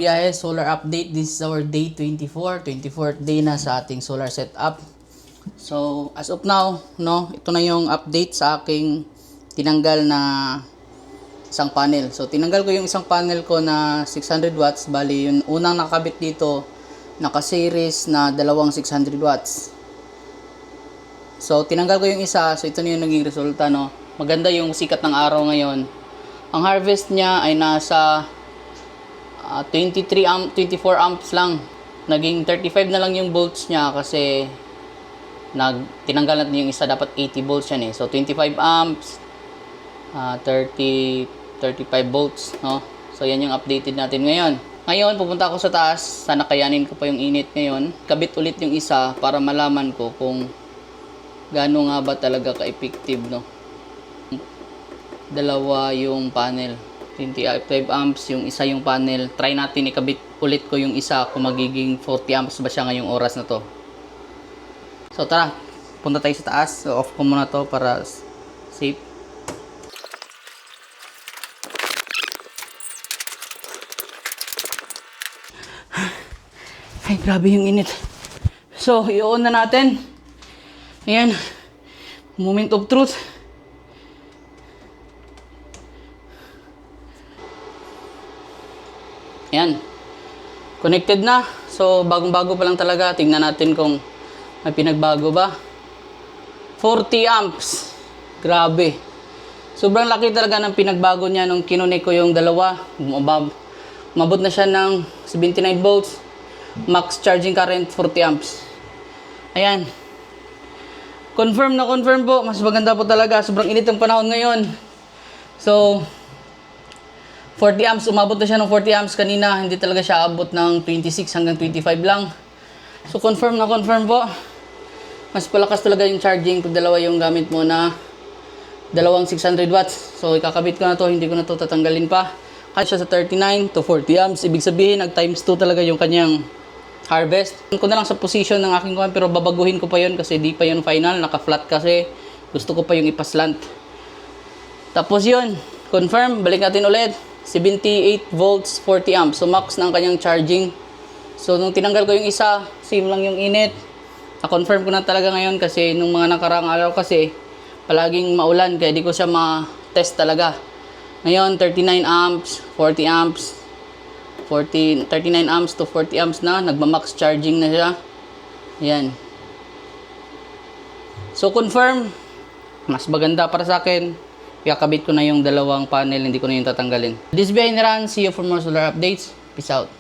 PIS solar update. This is our day 24th day na sa ating solar setup. So as of now, no, ito na yung update sa aking tinanggal na isang panel. So tinanggal ko yung isang panel ko na 600 watts. Bali yung unang nakabit dito, naka-series na dalawang 600 watts. So tinanggal ko yung isa. So ito na yung naging resulta, no. Maganda yung sikat ng araw ngayon. Ang harvest niya ay nasa 24 amps lang. Naging 35 na lang yung volts niya kasi tinanggal natin yung isa, dapat 80 volts yan eh. So 25 amps, 35 volts, no? So yan yung updated natin ngayon. Ngayon pupunta ako sa taas, sana kayanin ko pa yung init ngayon. Kabit ulit yung isa para malaman ko kung gaano nga ba talaga ka-effective, no? Dalawa yung panel, 25 amps yung isa yung panel. Try natin ikabit ulit ko yung isa kung magiging 40 amps ba siya ngayong oras na to. So tara, punta tayo sa taas. So off ko muna to para safe. Ay, grabe yung init. So i-on na natin. Ayan, moment of truth. Ayan, connected na. So bagong-bago pa lang talaga. Tingnan natin kung may pinagbago ba. 40 amps. Grabe. Sobrang laki talaga ng pinagbago niya nung kinunik ko yung dalawa. Umabot na siya ng 79 volts. Max charging current 40 amps. Ayan. Confirm na confirm po. Mas maganda po talaga. Sobrang init ang panahon ngayon. So 40 amps, umabot na siya ng 40 amps kanina. Hindi talaga siya abot ng 26 hanggang 25 lang. So confirm na confirm po. Mas palakas talaga yung charging pag dalawa yung gamit mo na dalawang 600 watts. So ikakabit ko na to, hindi ko na to tatanggalin pa. Kasi siya sa 39 to 40 amps. Ibig sabihin, nag times 2 talaga yung kanyang harvest. Ko na lang sa position ng aking kuwan, pero babaguhin ko pa yun kasi di pa yun final. Naka-flat kasi. Gusto ko pa yung ipaslant. Tapos yun, confirm, balik natin ulit. 78 volts, 40 amps. So max ng kanyang charging. So nung tinanggal ko yung isa, same lang yung init. Na-confirm ko na talaga ngayon kasi nung mga nakaraang araw kasi palaging maulan kaya di ko siya ma-test talaga. Ngayon 39 amps, 40 amps, 39 amps to 40 amps na, nagma-max charging na siya. Ayan. So confirm, mas maganda para sa akin. Ikakabit ko na yung dalawang panel, hindi ko na yung tatanggalin. This is Behind the Run. See you for more solar updates. Peace out.